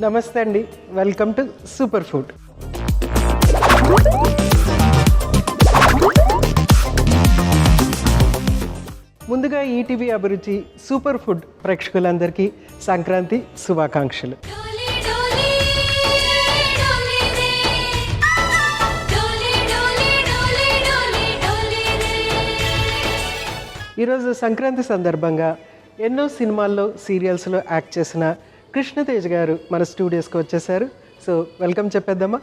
నమస్తే అండి, welcome to super food. ముందుగా ఈటీవీ అభిరుచి సూపర్ ఫుడ్ ప్రేక్షకులందరికీ సంక్రాంతి శుభాకాంక్షలు. ఈరోజు సంక్రాంతి సందర్భంగా ఎన్నో సినిమాల్లో సీరియల్స్లో యాక్ట్ చేసిన కృష్ణతేజ్ గారు మన స్టూడియోస్కి వచ్చేసారు. సో వెల్కమ్ చెప్పేద్దామా?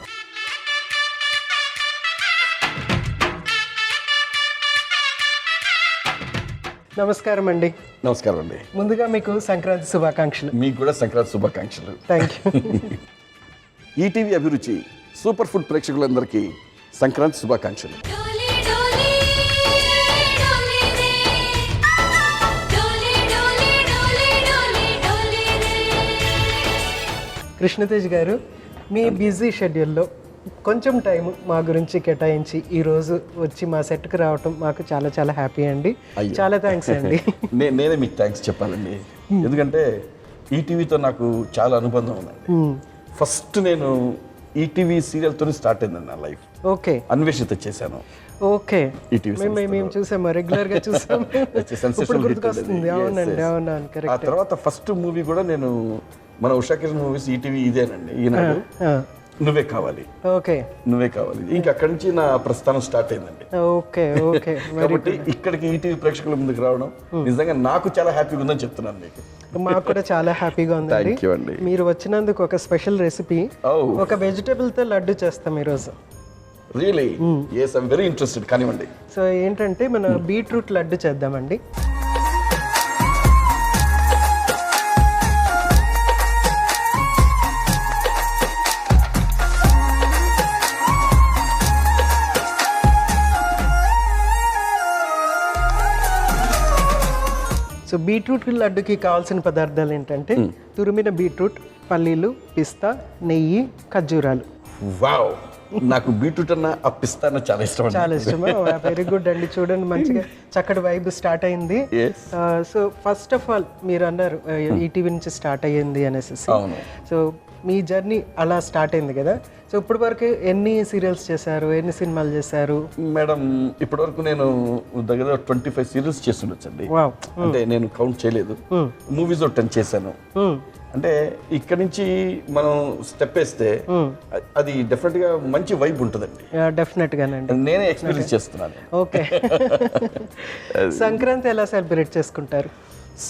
నమస్కారం అండి. నమస్కారం అండి. ముందుగా మీకు సంక్రాంతి శుభాకాంక్షలు. మీకు కూడా సంక్రాంతి శుభాకాంక్షలు. Thank you. ఈటీవీ అభిరుచి సూపర్ ఫుడ్ ప్రేక్షకులందరికీ సంక్రాంతి శుభాకాంక్షలు. కృష్ణతేజ్ గారు, మీ బిజీ షెడ్యూల్లో కొంచెం టైం మా గురించి కేటాయించి ఈరోజు వచ్చి మా సెట్కి రావటం మాకు చాలా చాలా హ్యాపీ అండి. చాలా థ్యాంక్స్ అండి. నేనే మీకు థ్యాంక్స్ చెప్పాలండి. ఎందుకంటే ఈటీవీతో నాకు చాలా అనుబంధం ఉందండి. ఫస్ట్ నేను ఈటీవీ సీరియల్తో స్టార్ట్ అయిందండి నా లైఫ్. ఓకే. అన్వేషిత చేశాను. ఓకే. మేము చూసాము, రెగ్యులర్గా చూసాము. ఇప్పుడు గుర్తుకొస్తుంది. అవునండి, అవునండి, ఆ కరెక్ట్. తర్వాత ఫస్ట్ మూవీ కూడా నేను మన ఉషా కిరణ్ మూవీస్ ఈటీవీ ఇదేనండి. ఈనాడు నువ్వే కావాలి, ఓకే, నువ్వే కావాలి. ఇంకా అక్కడి నుంచి నా ప్రస్థానం స్టార్ట్ అయిందండి. Okay, okay. కాబట్టి ఇక్కడికి ఈటీవీ ప్రేక్షకుల ముందుకు రావడం నిజంగా నాకు చాలా హ్యాపీగా ఉందని చెప్తున్నాను మీకు. మాకు కూడా చాలా హ్యాపీగా ఉందండి. థ్యాంక్ యూ అండి. మీరు వచ్చినందుకు ఒక స్పెషల్ రెసిపీ, ఒక వెజిటబుల్తో లడ్డు చేస్తాం ఈరోజు. Really? yes, I'm very interested. కానివ్వండి. సో ఏంటంటే మన బీట్రూట్ లడ్డు చేద్దామండి. సో బీట్రూట్ లడ్డుకి కావాల్సిన పదార్థాలు ఏంటంటే తురిమిన బీట్రూట్, పల్లీలు, పిస్తా, నెయ్యి, ఖర్జూరాలు. వావ్, నాకు బీట్రూట్ అన్న ఆ పిస్తా అన్న చాలా ఇష్టం. చాలా ఇష్టమా? వెరీ గుడ్ అండి. చూడండి, మంచిగా చక్కటి వైబ్ స్టార్ట్ అయింది. సో ఫస్ట్ ఆఫ్ ఆల్ మీరు అన్నారు ఈటీవీ నుంచి స్టార్ట్ అయ్యింది అనేసి. సో మీ జర్నీ అలా స్టార్ట్ అయింది కదా. సో ఇప్పటి వరకు ఎన్ని సీరియల్స్ చేశారు, ఎన్ని సినిమాలు చేశారు? మేడం, ఇప్పటి వరకు నేను దగ్గర 25 సీరియల్స్ చేస్తుండొచ్చండి. అంటే నేను కౌంట్ చేయలేదు. మూవీస్ 10 చేశాను. అంటే ఇక్కడ నుంచి మనం స్టెప్ వేస్తే అది డెఫినెట్ గా మంచి వైబ్ ఉంటుందండి. డెఫినెట్ గానండి, నేనే ఎక్స్పీరియన్స్ చేస్తున్నాను. ఓకే. సంక్రాంతి ఎలా సెలబ్రేట్ చేసుకుంటారు?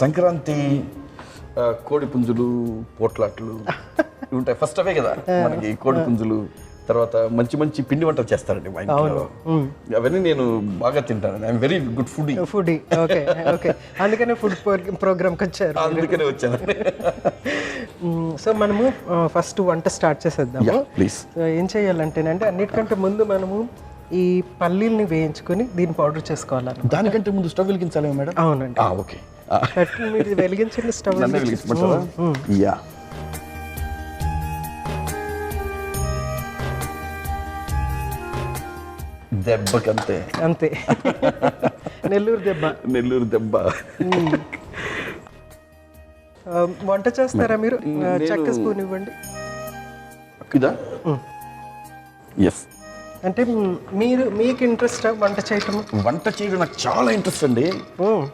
సంక్రాంతి కోడి పుంజులు, పోట్లాట్లు ఉంటాయి. ఫస్ట్ అవే కదా మనకి కోడి పుంజులు. తర్వాత మంచి మంచి పిండి వంటలు చేస్తారండి మా ఇంట్లో. అవన్నీ నేను బాగా తింటాను. I'm very good foodie. Okay, okay. అందుకనే ఫుడ్ ప్రోగ్రామ్కి వచ్చారు. అందుకనే వచ్చాను. సో మనము ఫస్ట్ వంట స్టార్ట్ చేసేద్దాము ప్లీజ్. ఏం చేయాలంటేనంటే అన్నిటికంటే ముందు మనము ఈ పల్లీల్ని వేయించుకొని దీన్ని పౌడర్ చేసుకోవాలి. దానికంటే ముందు స్టవ్ వెలిగించాలి మేడం? అవునండి. ఓకే, మీరు వెలిగించండి స్టవ్. యా. దెబ్బకంతే, అంతే. నెల్లూరు దెబ్బ. వంట చేస్తారా మీరు? చెక్క స్పూన్ ఇవ్వండి. ఇదా? ఎస్. అంటే మీకు ఇంట్రెస్ట్ వంట చేయటం? వంట చేయడం నాకు చాలా ఇంట్రెస్ట్ అండి.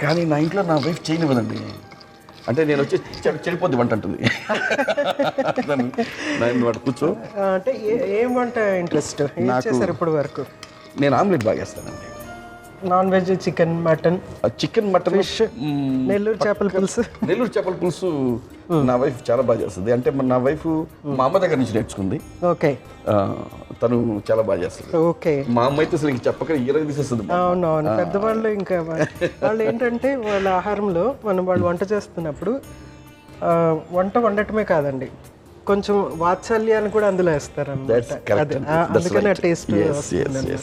కానీ నా ఇంట్లో నా వైఫ్ చేయనివ్వదండి. అంటే నేను వచ్చి చెడిపోద్ది వంట అంటుంది. కూర్చో. అంటే ఏం వంట ఇంట్రెస్ట్ చేశారు ఇప్పటి వరకు? నేను ఆమ్లెట్ బాగా వేస్తానండి. Non veg, chicken, mutton, fish, Nellore చేపల పులుసు నా వైఫ్ చాలా బాగా చేస్తుంది. అంటే నా వైఫ్ మా అమ్మ దగ్గర నుంచి నేర్చుకుంది. ఓకే. తను చాలా బాగా చేస్తుంది. ఓకే. మా అమ్మ అయితే అసలు చెప్పక ఈరగ తీసేస్తుంది. అవునవును. పెద్దవాళ్ళు ఇంకా వాళ్ళు ఏంటంటే వాళ్ళ ఆహారంలో వాళ్ళు వంట చేస్తున్నప్పుడు వంట వండటమే కాదండి, కొంచెం వాత్సల్యాన్ని కూడా అందులో వేస్తారు అన్నమాట. అందుకని ఆ టేస్ట్ వస్తుంది.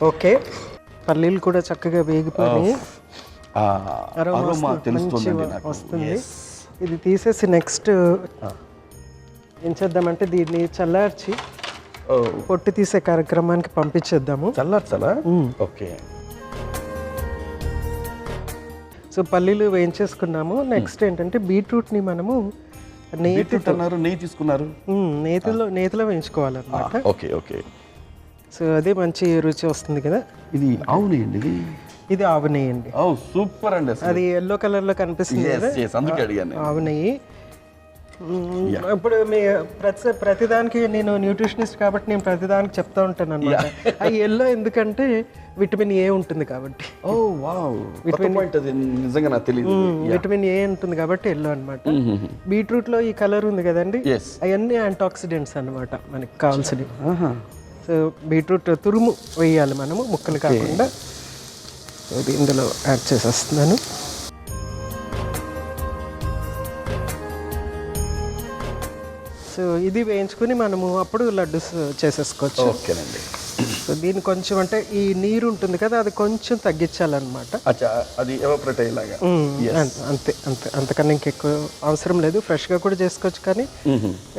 ఓకే. పల్లీలు కూడా చక్కగా వేగిపోయి వస్తుంది. ఇది తీసేసి నెక్స్ట్ ఏం చేద్దామంటే దీన్ని చల్లార్చి పొట్టు తీసే కార్యక్రమానికి పంపించేద్దాము. చల్లార్చాలా? ఓకే. సో పల్లీలు వేయించేసుకున్నాము. నెక్స్ట్ ఏంటంటే బీట్రూట్ని మనము బీట్రూట్ అన్నారు, నెయ్యి తీసుకున్నారు. నేతిలో వేయించుకోవాలన్నమాట. Okay okay. సో అదే మంచి రుచి వస్తుంది కదా. ఇది ఆవు నెయ్యి అండి? ఇది ఆవు నెయ్యి అండి. సూపర్ అండి. అది ఎల్లో కలర్ లో కనిపిస్తుంది కదా, అందుకే అడిగాను. ఆవు నెయ్యి. ఇప్పుడు మీ ప్రతిదానికి నేను న్యూట్రిషనిస్ట్ కాబట్టి నేను ప్రతిదానికి చెప్తా ఉంటాను అనమాట. ఆ ఎల్లో ఎందుకంటే విటమిన్ ఏ ఉంటుంది కాబట్టి. నిజంగా నాకు తెలియదు. విటమిన్ ఏ ఉంటుంది కాబట్టి ఎల్లో అనమాట. బీట్రూట్ లో ఈ కలర్ ఉంది కదండి, అవన్నీ యాంటాక్సిడెంట్స్ అనమాట మనకి కావాల్సినవి. సో బీట్రూట్ తురుము వేయాలి మనము, ముక్కలు కాకుండా. ఇది ఇందులో యాడ్ చేసేస్తున్నాను. సో ఇది వేయించుకుని మనము అప్పుడు లడ్డూస్ చేసేసుకోవచ్చు. ఓకేనండి. సో దీన్ని కొంచెం అంటే ఈ నీరు ఉంటుంది కదా, అది కొంచెం తగ్గించాలన్నమాట. అది ఎవాపరేట్ అయ్యేలాగా. అంతే అంతే, అంతకన్నా ఇంకెక్కువ అవసరం లేదు. ఫ్రెష్గా కూడా చేసుకోవచ్చు, కానీ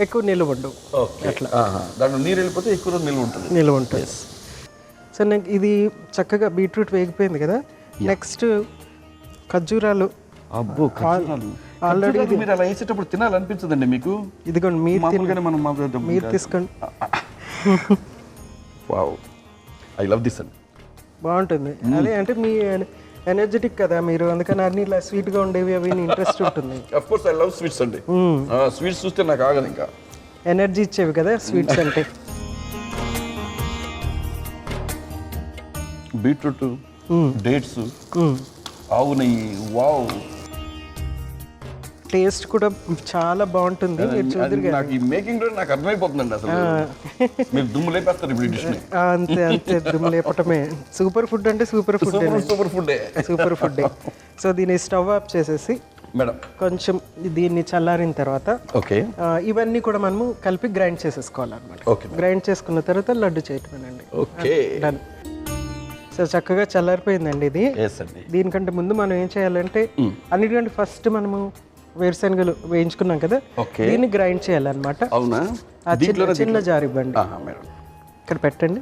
ఎక్కువ నిలువ ఉండవు. అట్లా దాంట్లో నీరు వెళ్ళిపోతే ఎక్కువ నిలువ ఉంటుంది. సో నాకు ఇది చక్కగా బీట్రూట్ వేగిపోయింది కదా. నెక్స్ట్ ఖర్జూరాలు. ఆల్రెడీ మీరు అలా వేసేటప్పుడు తినాలనిపించదండి మీకు? ఇదిగోండి, మీరు తీసుకోండి. వావ్, ఐ లవ్ దిస్ అండి. బాగుంటుంది. అదే అంటే మీ ఎనర్జెటిక్ కదా మీరు, అందుకని అన్ని ఇలా స్వీట్ గా ఉండేవి అవి ఇంట్రెస్ట్ ఉంటుంది. Of course I love sweets అండి. స్వీట్స్ చూస్తే నాకు ఆగదు, ఇంకా ఎనర్జీ ఇచ్చేవి కదా స్వీట్స్ అంటే. బీట్రూట్, డేట్స్, ఆవు నెయ్యి. వావ్, టేస్ట్ కూడా చాలా బాగుంటుంది. నాకు ఈ మేకింగ్ లో నాకు అర్థమైపోతుందండి అసలు. మీరు దుమ్ము లేపేస్తారు ఇప్పుడు ఈ డిష్ ని. అంతే అంతే, దుమ్ము లేపటమే. సూపర్ ఫుడ్ అంటే super food, super food. So దీన్ని స్టవ్ ఆఫ్ చేసేసి మేడం కొంచెం దీన్ని చల్లారిన తర్వాత ఓకే ఇవన్నీ కూడా మనము కలిపి గ్రైండ్ చేసేసుకోవాలన్నమాట. గ్రైండ్ చేసుకున్న తర్వాత లడ్డు చేయటమేనండి. Okay, done. సో చక్కగా చల్లారిపోయిందండి ఇది. దీనికంటే ముందు మనం ఏం చేయాలంటే, అన్నిటికంటే ఫస్ట్ మనము వేరుశనగలు వేయించుకున్నాం కదా, దీన్ని గ్రైండ్ చేయాలన్నమాట. అవునా? చిన్న జార్ ఇవ్వండి, ఇక్కడ పెట్టండి.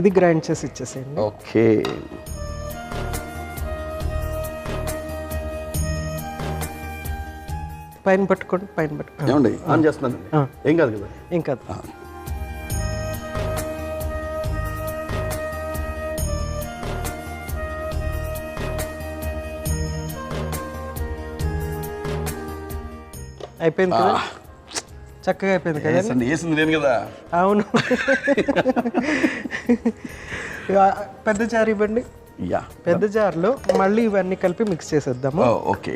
ఇది గ్రైండ్ చేసి ఇచ్చేసేయండి. ఓకే, పైన పట్టుకోండి, పైన పట్టుకోండి. ఏమండి ఆన్ చేస్తున్నాను? ఏం కాదు కదా? ఏం కాదు. అయిపోయింది కదా, చక్కగా అయిపోయింది కదా. వేసింది నేను కదా? అవును. పెద్ద జార్ ఇవ్వండి. పెద్ద జార్లో మళ్ళీ ఇవన్నీ కలిపి మిక్స్ చేసేద్దాము. ఓకే,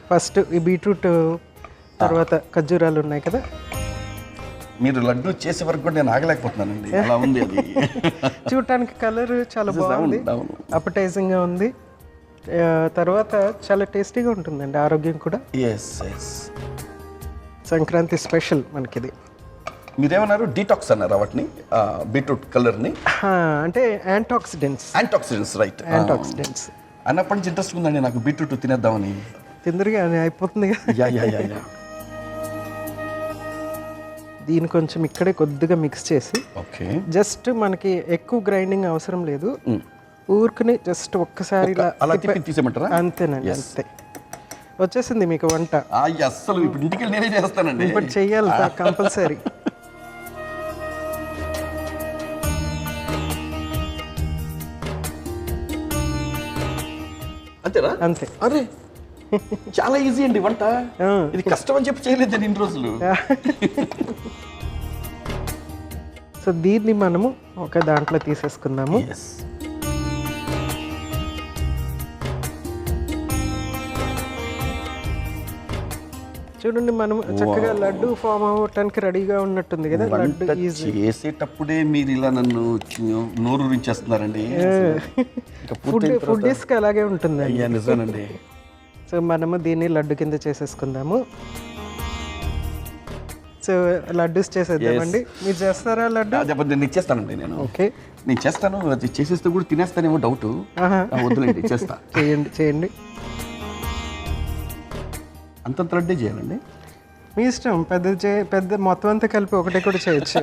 ఫస్ట్ ఈ బీట్రూట్, తర్వాత ఖర్జూరాలు ఉన్నాయి కదా. మీరు లడ్డు చేసే వరకు కూడా నేను ఆగలేకపోతున్నానండి, అలా ఉంది అది. చూడటానికి కలర్ చాలా బాగుంది, అపటైజింగ్గా ఉంది. తర్వాత చాలా టేస్టీగా ఉంటుందండి, ఆరోగ్యం కూడా. సంక్రాంతి స్పెషల్ మనకిది. మీరేమన్నారు? డీటాక్స్ అన్నారు వాటిని, బీట్రూట్ కలర్ని. అంటే యాంటాక్సిడెంట్స్, రైట్. యాంటాక్సిడెంట్స్ అన్నప్పటి నుంచి ఇంట్రెస్ట్ ఉందండి నాకు బీట్రూట్ తినేద్దామని. తిందరుగా అయిపోతుంది కదా. దీన్ని కొంచెం ఇక్కడే కొద్దిగా మిక్స్ చేసి, ఓకే, జస్ట్ మనకి ఎక్కువ గ్రైండింగ్ అవసరం లేదు, ఊరుకుని జస్ట్ ఒక్కసారి తీసేమంటారా? అంతేనండి, అంతే. వచ్చేసింది మీకు వంట. అస్సలు ఇప్పుడు ఇంటికి నేనే చేస్తానండి. ఇప్పుడు చెయ్యాలి కంపల్సరీ. అంతేనా? అంతే. అరే చాలా ఈజీ అండి వంట. ఇది కష్టం అని చెప్పి చేయలేదు ఇన్ని రోజులు. సో దీన్ని మనము ఒక దాంట్లో తీసేసుకుందాము. చూడండి, మనం చక్కగా లడ్డు ఫామ్ అవ్వటానికి రెడీగా ఉన్నట్టుంది కదా. లడ్డు చేసేటప్పుడే మీరు ఇలా నన్ను నోరు రుంచేస్తున్నారండి. ఫుడ్డీస్కి అలాగే ఉంటుంది. నిజానండి. సో మనము దీన్ని లడ్డు కింద చేసేసుకుందాము. సో లడ్డూస్ చేసేద్దామండి. మీరు చేస్తారా లడ్డు? నేను ఇచ్చేస్తానండి. నేను ఓకే, నేను చేస్తాను. అది చేసేస్తే కూడా తినేస్తానేమో డౌట్. వద్దులేండి, చేస్తా. చేయండి చేయండి. అంతంత లడ్డే చేయాలండి? మీ ఇష్టం. పెద్ద మొత్తం అంతా కలిపి ఒకటే కూడా చేయొచ్చు.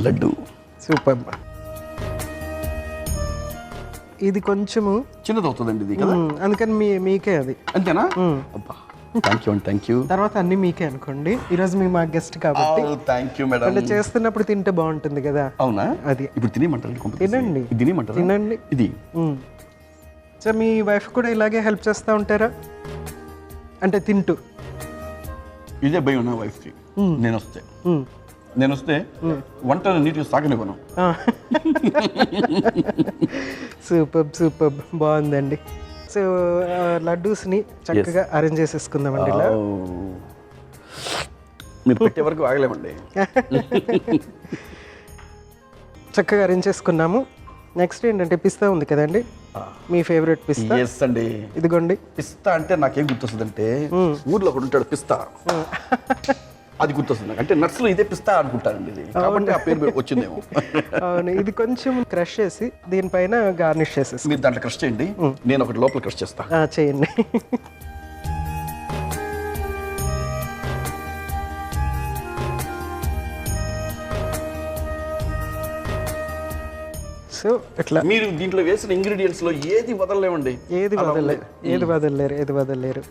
లడ్డు సూపర్. ఇది కొంచెము చిన్నది అవుతుందండి ఇది కదా. అందుకని మీకే అది. అంతేనా? అబ్బా థ్యాంక్ యూ అండి, థ్యాంక్ యూ. తర్వాత అన్ని మీకే అనుకోండి, ఈరోజు మీ మా గెస్ట్ కాబట్టి. Thank you madam. అంటే చేస్తున్నప్పుడు తింటే బాగుంటుంది కదా. అవునా? అది ఇప్పుడు తినేమంటారు? తినండి, తినేమంటారు? తినండి. ఇది సో మీ వైఫ్ కూడా ఇలాగే హెల్ప్ చేస్తూ ఉంటారా, అంటే తింటూ? ఇదే భయం నా వైఫ్కి. నేను వస్తే వంటను నీట్గా సాగనివ్వను. సూపర్ బాగుందండి. సో లడ్డూస్ని చక్కగా అరేంజ్ చేసేసుకుందామండి ఇలా. మీరు పెట్టే వరకు ఆగలేమండి. చక్కగా అరేంజ్ చేసుకున్నాము. నెక్స్ట్ ఏంటంటే పిస్తా ఉంది కదండి, మీ ఫేవరెట్ పిస్తా. ఎస్ అండి. ఇదిగోండి. పిస్తా అంటే నాకేం గుర్తొస్తుంది అంటే, ఊర్లో ఒకటి ఉంటాడు పిస్తా, అది గుర్తొస్తుంది నాకు. అంటే నట్స్లో ఇదే పిస్తా అనుకుంటానండి ఇది, కాబట్టి ఆ పేరు వచ్చిందేమో. అవును, ఇది కొంచెం క్రష్ చేసి దీనిపైన గార్నిష్ చేసేసి మీరు దాంట్లో క్రష్ చేయండి, నేను ఒకటి లోపల క్రష్ చేస్తా. చేయండి. సో ఇట్లా మీరు దీంట్లో వేసిన ఇంగ్రీడియంట్స్ లో ఏది వదలలేమండి. ఏది వదలలేరు.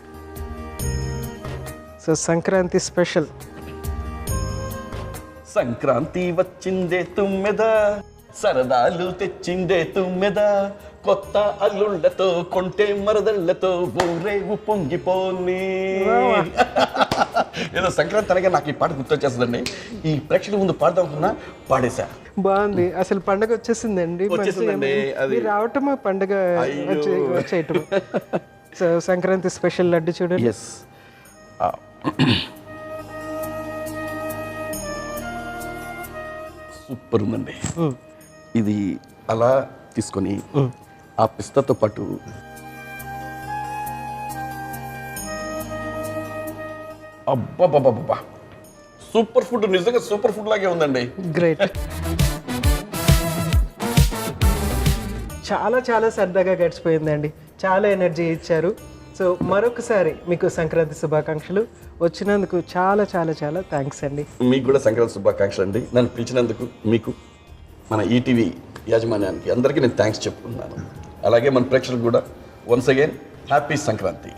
So Sankranti special. సంక్రాంతి వచ్చిందే తుమ్మెద, సరదాలు తెచ్చిందే తుమ్మెద, కొత్త అల్లుళ్ళతో కొంటే మరదళ్ళతో ఊరేగు పొంగిపోని. ఏదో సంక్రాంతి అనగా నాకు ఈ పాట గుర్తొచ్చేస్తుందండి. ఈ ప్రేక్షకుల ముందు పాడదాం అనుకున్నా, పాడేశా. బాగుంది, అసలు పండగ వచ్చేసిందండి. అది రావటం పండగ వచ్చేయటం. సో సంక్రాంతి స్పెషల్ లడ్డు చూడండి. ఎస్, సూపర్ ఉందండి. ఇది అలా తీసుకొని ఆ పిస్తాతో పాటు అబ్బా సూపర్ ఫుడ్, నిజంగా సూపర్ ఫుడ్ లాగే ఉందండి. గ్రేట్. చాలా సరదాగా గడిచిపోయిందండి, చాలా ఎనర్జీ ఇచ్చారు. సో మరొకసారి మీకు సంక్రాంతి శుభాకాంక్షలు. వచ్చినందుకు చాలా థ్యాంక్స్ అండి. మీకు కూడా సంక్రాంతి శుభాకాంక్షలు అండి. నన్ను పిలిచినందుకు మీకు, మన ఈటీవీ యాజమాన్యానికి అందరికీ నేను థ్యాంక్స్ చెప్పుకుంటున్నాను. అలాగే మన ప్రేక్షకులకు కూడా వన్స్ అగైన్ హ్యాపీ సంక్రాంతి.